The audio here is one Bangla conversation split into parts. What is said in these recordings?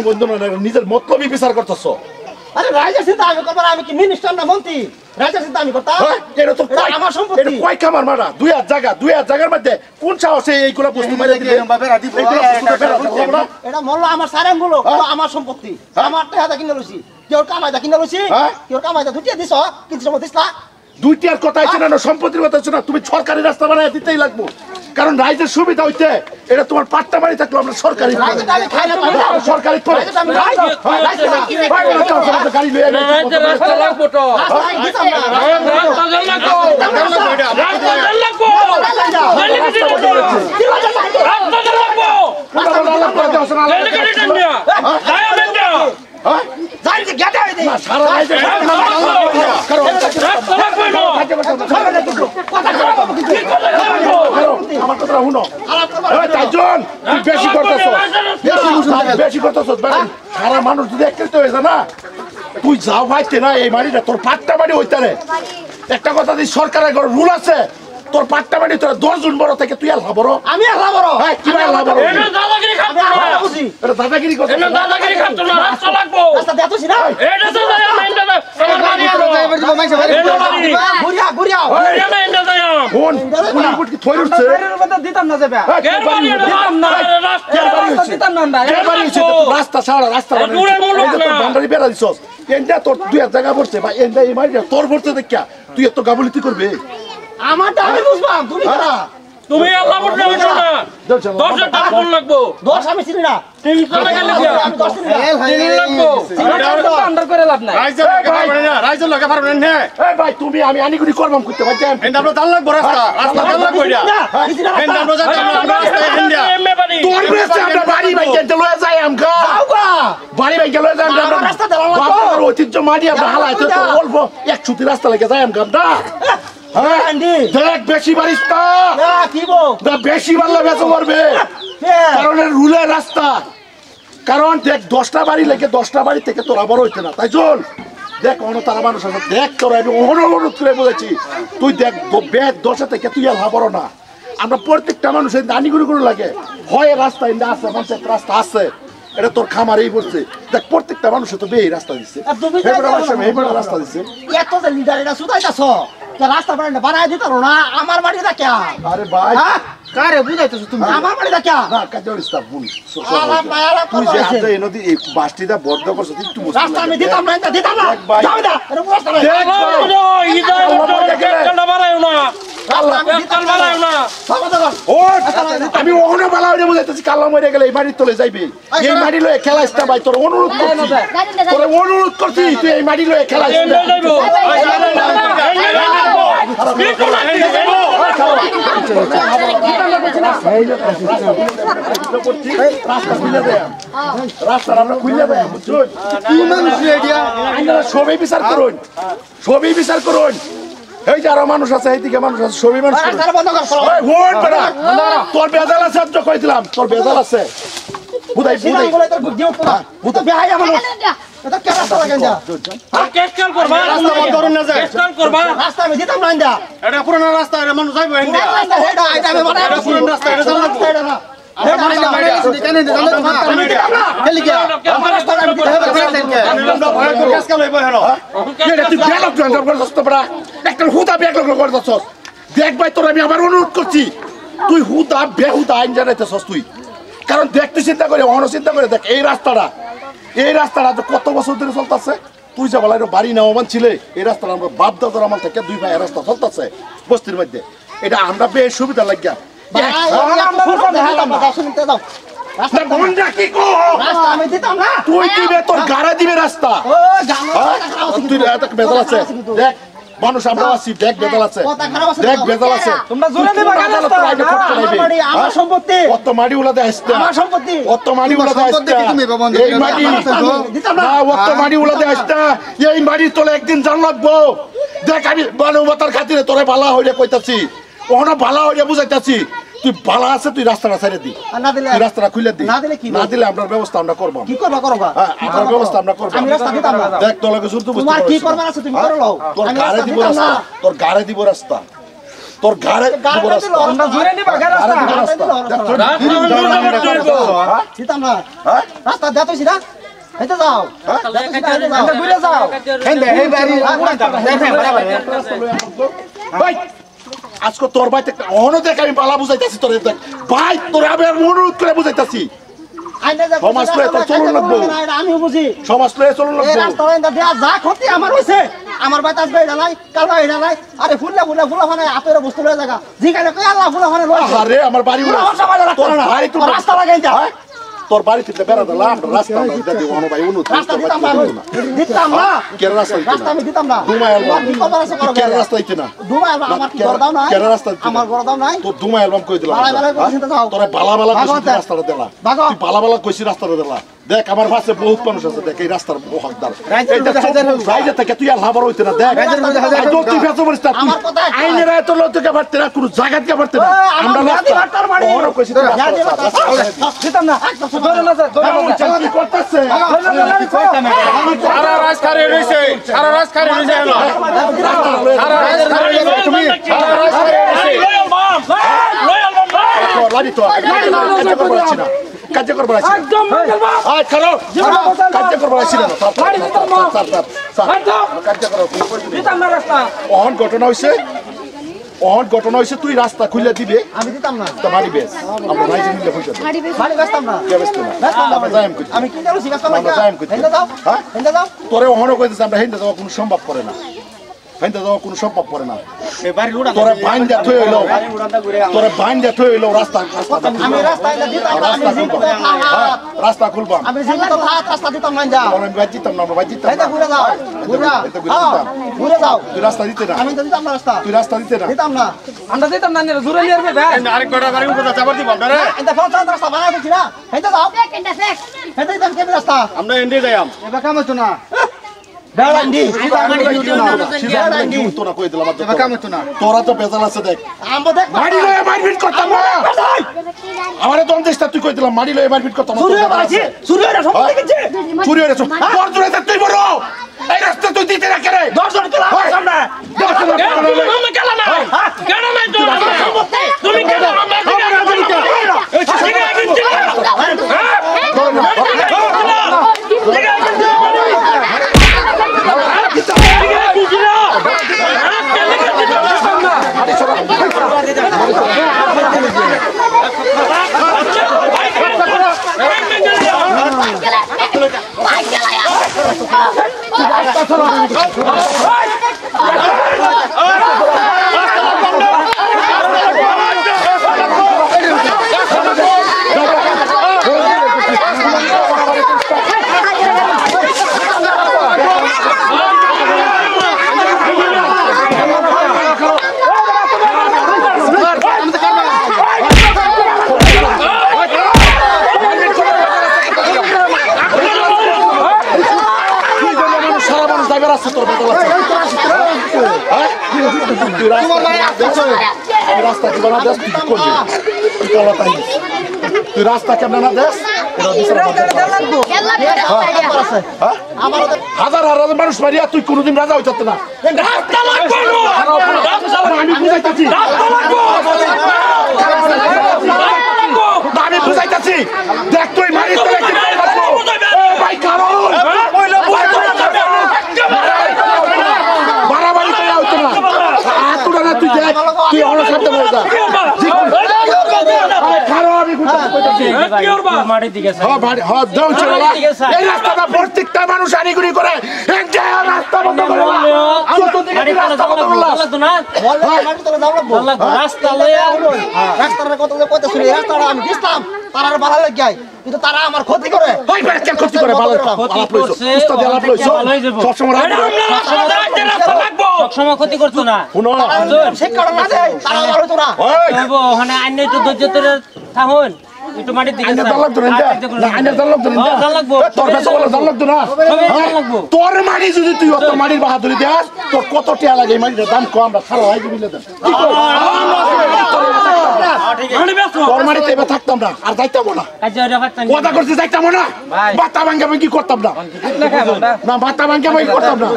বন্ধু না, নিজের মতলবই বিচার করতেছ। আরে রাইজার চিন্তা আমি করব না, আমি কি মিনিস্টার না মন্ত্রী? রাইজার চিন্তা আমি করতাম? এটা তো আমার সম্পত্তি। এটা কয় কামার মারা? 2000 জায়গার মধ্যে কোন সাহসে এইগুলা বস্তু মেরে দিলে? এটা মল্ল আমার সারেমগুলো আমার সম্পত্তি, আমার টাকা কিনে লইছি। কেউ কামাইদা কিনে লইছি, কেউ কামাইদা দুটিয়া দিছ, কিছু সময় দিছ না। দুইটার কথা আছে না, সম্পত্তির কথা আছে না। তুমি সরকারি রাস্তা বানায় দিতেই লাগবো, কারণ রাইজের সুবিধা হইতে। এটা তোমার পাট্টা বাড়ি থাকলো, আমরা সরকারি সরকারি করে গাড়ি বেশি করতেছ। সারা মানুষ যদি একত্রিত হয়েছে না, তুই যাও ভাইতে না এই বাড়িটা তোর পাট্টা বাড়ি হইতে। একটা কথা দিই, সরকারের রুল আছে, তোর পাট্টা বাড়ি তোর 10 জন বড় থেকে তুই আল্লাহ বড়, আমি আল্লাহ বড়। হ্যাঁ কি ভাই আল্লাহ বড়? এটা দাদাগিরি খাচ্ছ না, এটা দাদাগিরি কথা। এটা দাদাগিরি খাচ্ছ না, রাস্তা লাগবো। রাস্তা দেতছি না, এটা তো যায় মেন্ডা না, আমার বাড়ি আলো এটা বাড়ি গুড়িয়া গুড়িয়া এটা মেন্ডা যায় কোন কোন ফুট কি থই উঠছে? এর মধ্যে দিতাম না যাবে, কে বাড়ি দিতাম না, রাস্তা দিতাম না আমরা। কে বাড়ি হইছে? রাস্তা ছাড়া রাস্তা বানাই দূরে মুলুক না। বান্ডারি বেড়া দিছস। এন্ডা তোর 2000 জায়গা পড়ছে বা এন্ডা এই বাড়িটা তোর পড়ছে দেখিয়া তুই এত গাবলিতি করবে? আমারটা আমি বুঝবাম, তুমি কারা? তুমি আল্লাহ বলতে হইছো না, 10 টাকা কোন লাগবো? দোষ আমি চিনি না, 300 টাকা লাগবে, আমি দোষ চিনি না। 3 লাগবো। আন্ডার করে লাভ নাই। রাইজের লগে পারবেন না, রাইজের লগে পারবেন না। এই ভাই তুমি আমি আনিগুড়ি করবাম করতে ভাই। এন্ড আমরা দাল লাগবো রাস্তা, রাস্তা দাল লাগবো এটা। এন্ড আমরা যাচ্ছি আমরা রাস্তায় এন্ড। এমএ বাড়ি তোর বেশে আমরা বাড়ি ভাই কেটে লয়ে যাই আমগা। যাওগা বাড়ি ভাই লয়ে যাই আমরা রাস্তা দেওয়া লাগবো। বাবার ঐতিহ্য মাটি আমরা হালাইতে তো অল্প 100 রাস্তা লাগে যাই আমগা আমরা। হ্যাঁ আন্ডি দেখ বেশি বাড়িস না, না কি গো বেশি বাড়লে বেঁচে পড়বে, কারণ রুলের রাস্তা। কারণ দেখ 10টা বাড়ি লেগে 10টা বাড়ি থেকে তোরা বড় হইতে না, তাই চল দেখ অন্য তারা মানুষ আছে, দেখ তোরা আমি অনুরোধ করে বলেছি তুই দেখ 10 থেকে তুই আর বড় না। আমরা প্রত্যেকটা মানুষের দানিগুড়ি করে লাগে হয় রাস্তা ইন্দা আছে, মানুষের রাস্তা আছে, এটা তোর খামারেই পড়ছে। দেখ প্রত্যেকটা মানুষের তো বেই রাস্তা দিচ্ছে, রাস্তা দিচ্ছে। এত যে লিডার এটা সুদাইতাছ, রাস্তা বানায় দিত না আমার বাড়ি দেখে। আরে ভাই কারে বুঝাইতেছ তুমি? আমার বাড়ি দেখে না কাজে ইস্তা বুন আলাপ মায়ালা তুই যে হাতে নদী এই বাসটিটা বদ্ধ করছ একটু বুঝ রাস্তা আমি দিতাম না, দিতাম না। যাও না, এটা রাস্তা নাই। দেখ ভাই ইদার একটা বাড়ায়ও না, কাল বাড়ায়ও না। আমি ওখানে বালা হইরে বুঝাইতেছি কাল্লা মরে গেলে এই বাড়ি তোলে যাইবি, এই বাড়ি লয়ে খেলাইস না ভাই। তোর অনুরোধ করছি, তোর অনুরোধ করছি তুই এই বাড়ি লয়ে খেলাইস না। যাইবো রাস্তা খুলে দেয়, রাস্তা আমরা খুলে দেয়, বুঝছেন? সবই বিচার করুন, সবই বিচার করুন। এই যে আরো মানুষ আছে, এইদিকে মানুষ আছে, সবই মানুষ করুন। তোর বেজাল আছে, আজ কই দিলাম তোর বেজাল আছে। বুঝাই বুঝাই এটা কে রাস্তা লাগাই যা? কেসকাল করবা, রাস্তা বন্ধ করুন না যায়। কেসকাল করবা। রাস্তা আমি দিতাম না ইন্দা। এটা পুরানো রাস্তা, এটা মানুষ যাইবো এন্ড। এটা আমি বানাই এটা পুরানো রাস্তা, এটা চালু লাগবো। এটা না। দেখ ভাই তোর আমি আবার অনুরোধ করছি, তুই হুদা বেহুদা আইন জানাইতেছস তুই। কারণ দেখতে চিন্তা করে অন চিন্তা করে দেখ এই রাস্তাটা কত বছর ধরে চলতেছে। তুই যে বলা বাড়ি নেওয়া ছিলে, এই রাস্তাটা আমরা বাপ দাদার আমার থেকে 2 ভাই রাস্তা চলতেছে বস্তির মধ্যে। এটা আমরা বেশ সুবিধা লাগিয়া আমি দিতাম না। তুই দিবে তোর গাড়া দিবে রাস্তা। তুই বেজাল আছে দেখ, মানুষ আমরা আছি, দেখ বেজাল আছে, দেখ বেজাল আছে। তোমরা জোরে দিবা রাস্তা। আমার সম্পত্তি কত মাটি উলাতে আসতে, আমার সম্পত্তি কত মাটি উলাতে আসতে, এই মাটি না কত মাটি উলাতে আসতে, এই মাটি তোলে একদিন জান লাগবো। দেখ আমি মানবতার খাতিরে তোরে বালা হইরে কইতাছি, ওখানে বালা হইরে বুঝাইতাছি। তুই বালা আছে, তুই রাস্তাটা ছেড়ে দি, তুই রাস্তাটা খুলে দি। না দিলে আমরা ব্যবস্থা আমরা করবো। কি করবা করবা? আমরা ব্যবস্থা আমরা করবো। আমি রাস্তা দিতাম না। দেখ তোর লগে জোর তো তোমার কি করবার আছে তুমি করো। তোর গাড়ে দিব রাস্তা, তোর গাড়ে দিব রাস্তা। তোর ঘাড়ে দিব রাস্তা। আমরা জুড়ে নিবা ঘাড়ে দিব রাস্তা। দিতাম না রাস্তা দে তুই সিধা হেঁটে যাও ঘুরে যাও ভাই আজকে তোর ভাই অহনো দেখ আমি পালা বুঝাইতাছি তোর দেখ ভাই তোর আমি অনুরোধ করে বুঝাইতাছি সমাজ লয়ে তোর চলন লাগবো আমিও বুঝি সমাজ লয়ে চলন এই লাগবো রাস্তা লাইন দেয়া যা ক্ষতি আমার হইছে আমার ভাই তাজ ভাই নাই কাল ভাই নাই আরে ফুললে মানে আপের বস্তু লয়ে জায়গা জিগালে কই আল্লাহ ফুলা মানে লইছে আরে আমার বাড়ি উড়া তোর ভাই তো রাস্তা লাগাই যা তোর বাড়ি থেকে বেড়া দিলাম রাস্তা না দিতে অন ভাই অনুরোধ রাস্তা দিতাম না কে রাস্তা রাস্তা আমি দিতাম না দুমাই অ্যালবাম কি খবর আছে করো কে রাস্তা দিতে না দুমাই আমার কি ঘর দাও নাই কে রাস্তা দিতে আমার ঘর দাও নাই তো দুমাই অ্যালবাম কই দিলাম বালা বালা কইছিস তো যাও তোরে বালা বালা কইছিস রাস্তাটা দেলা তুই বালা বালা কইছিস রাস্তাটা দেলা দেখ আমার পাশে বহুত মানুষ আছে দেখ এই রাস্তার হকদার রাইজে থেকে তুই আর লাভার হইতে না দেখ তুই ফেসো বলিস তুই আইনের এত লোক থেকে পারতে না কোনো জায়গায় কে পারতে না আমরা রাস্তা ওরা কইছিস দিতাম না ধরে না ধরে কি করতেছে সারা রাজকারে রইছে সারা রাজকারে রইছে হলো সারা রাজকারে রইছে তুমি সারা রাজকারে রইছে লাড়ি তো কাজ করতে না কাজ করতে না একদম আয় খালো কাজ করতে না কাজ করো দিতাম না রাস্তা অহন ঘটনা হইছে তুই রাস্তা খুলে দিবে আমি দিতাম না তো মারি বেশ আমরা রাইজে মিলে হইছে বাড়ি ব্যস্তাম না কে বেশ না আমরা যাইম কই আমি কি জানো শিখাস্তাম না আমরা যাইম কই হেন্দা দাও হ্যাঁ হেন্দা দাও তোরে অহন কইতেছ আমরা হেন্দা যাওয়া কোনো সম্ভব করে না হেন্দা যাওয়া কোনো সম্ভব করে না এই বাড়ি উড়া তোরে বাইন যা থই হইলো তোরে বাইন যা থই হইলো রাস্তা আমি রাস্তা এনে দিতাম না আমি জিগো রাস্তা খুলবা আমি জিগো তো রাস্তা দিতাম না যা আমরা বাজিতাম না আমরা বাজিতাম হেন্দা ঘুরে যাও ঘুরে যাও তুই রাস্তা দিতে না আমি তো দিতাম না রাস্তা তুই রাস্তা দিতে না দিতাম না আমরা দিতাম না জুড়ে নিয়ে আসবে ভাই আরেক কটা বাড়ি উড়া চাবার দিব আপনারে এটা ফোন রাস্তা বানাই দিছি না হেন্দা দাও হেন্দা দিতাম কেমন রাস্তা আমরা এন্ডে যাইম এবার কাম হতো না বেড়ান্ডি তোরা কই দিলাম তোরা তো বেজাল আছে দেখ আমবো দেখ মারি লয়ে মারপিট করতাম না আমারে দম দিস তুই কই দিলাম মারি লয়ে মারপিট করতাম চুরি হয়ে সব দেখেছে চুরি হয়ে গেছে তোর দূরে তুই বড় এই রাস্তা তুই দিতে না করে 10 জন কেলা সামনে তুমি কেন না কেন না তুমি কেন তুই রাস্তা কেমন না দেশ হাজার হাজার মানুষ মারিয়া তুই কোনোদিন রাজা হইতে না আমি বুঝাইতেছি আমি বুঝাইতেছি দেখ তুই মারি ভাই কারণ বাড়াবাড়ি করা হইতো না হাতুড়া না তুই দেখ তুই অনেক সাথে হয়ে যা প্রত্যেকটা মানুষ আনিগুড়ি করে রাস্তা বন্ধ করে আমি দিতাম তারা ভালো লাগে কিন্তু তারা আমার ক্ষতি করে ক্ষতি করে সবসময় ক্ষতি করতো না ওখানে আইন একটু ধৈর্য ধরে থাকুন একটু মাটির দিকে তোর মাটি যদি তুই তোর মাটির বাহাদুরি দেস তোর কত টিয়া লাগে এই মাটির দাম কম আমরা খারাপ আমি বেশ তোর বাড়িতে এবার থাকতাম না আর যাইতাম না কাজে ওরে পারতাম কথা করতে যাইতাম না বাতা ভাঙ্গা ভাঙ্গি করতাম না না বাতা ভাঙ্গা ভাঙ্গি করতাম না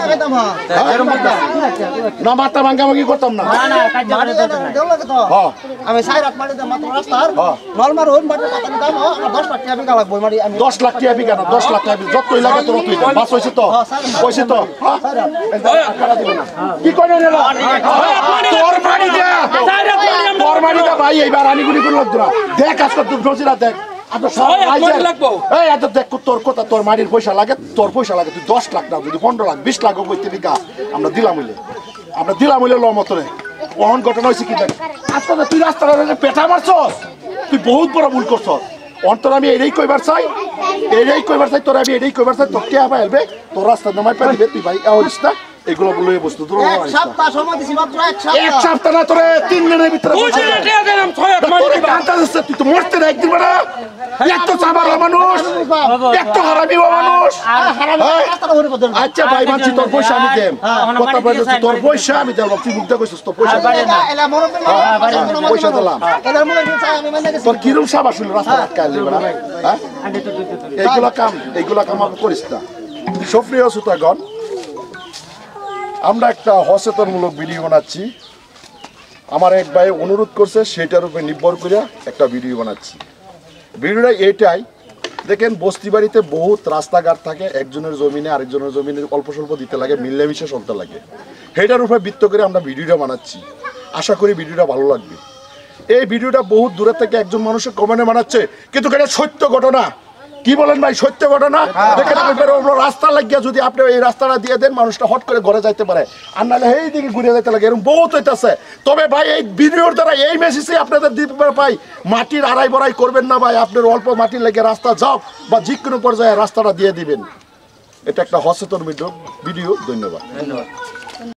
না বাতা ভাঙ্গা ভাঙ্গি করতাম না না না কাজে ওরে পারতাম না হ্যাঁ আমি 4 রাত মারি দেব মাত্র রাস্তার নলমার হইন বাড়ি পাতানি দাম আমার 10 লাখ টাকা বিঘা লাগবে মারি আমি 10 লাখ টাকা বিঘা না 10 লাখ টাকা যতই লাগে ততই দাম বাস হইছে তো হইছে তো কি কইলেন এরা তোর বাড়ি দে তোর বাড়ি দে ভাই এইবার আমি গুলি করে লাগতো না দেখ আজকে তুই বসিরা দেখ আপনার সব রাইজে এই এত দেখ তোর কথা তোর মাটির পয়সা লাগে তোর পয়সা লাগে তুই 10 লাখ না যদি 15 লাখ 20 লাখ কইতে বিঘা আমরা দিলাম হইলে ল মতরে ওহন ঘটনা হইছে কি দেখ আজকে তুই রাস্তাটা পেটা মারছস তুই বহুত বড় ভুল করছস অন্তর আমি এটাই কইবার চাই তোর আমি এটাই কইবার চাই তোর কে আবার এলবে তোর রাস্তা নামাই পাইবে তুই ভাই আওরিস না এগুলো বলে বস্তু তোর এক সপ্তাহ সময় দিছি মাত্র এক এক সপ্তাহ সপ্তাহ না তোরে 3 দিনের ভিতরে তোরে কাঁটা দিচ্ছে তুই তো মরতে না একদিন বেড়া এক তো চাবার মানুষ এক তো হারাবি মানুষ রাস্তাটা হরে বদল আচ্ছা ভাই মানছি তোর পয়সা আমি দেম কথা বলছিস তোর পয়সা আমি দেব তুই মুখটা কইছিস তোর পয়সা এলা মরম পয়সা দিলাম এলা মরম চাই আমি মানে গেছি তোর কিরম সাবা শুনল রাস্তা আটকাইলি বেড়া হ্যাঁ এইগুলা কাম আমি করিস না সুপ্রিয় শ্রোতাগণ আমরা একটা সচেতনমূলক ভিডিও বানাচ্ছি আমার এক ভাই অনুরোধ করছে সেটার উপরে নির্ভর করে একটা ভিডিও বানাচ্ছি ভিডিওটা এটাই দেখেন বস্তি বাড়িতে বহুত রাস্তাঘাট থাকে একজনের জমিনে আরেকজনের জমিনে অল্প স্বল্প দিতে লাগে মিলেমিশে চলতে লাগে সেটার উপরে ভিত্ত করে আমরা ভিডিওটা বানাচ্ছি আশা করি ভিডিওটা ভালো লাগবে এই ভিডিওটা বহুত দূরে থেকে একজন মানুষের কমেন্টে বানাচ্ছে কিন্তু এটা সত্য ঘটনা কি বলেন ভাই সত্য ঘটনা দেখেন রাস্তা লাগিয়া যদি আপনি এই রাস্তাটা দিয়ে দেন মানুষটা হট করে ঘরে যাইতে পারে আর নাহলে এই দিকে ঘুরে যাইতে লাগে এরকম বহুত হইতেছে তবে ভাই এই ভিডিওর দ্বারা এই মেসেজে আপনাদের দিতে পাই মাটির আড়াই বড়াই করবেন না ভাই আপনার অল্প মাটির লেগে রাস্তা যাও বা যে কোনো পর্যায়ে রাস্তাটা দিয়ে দিবেন এটা একটা সচেতন ভিডিও ধন্যবাদ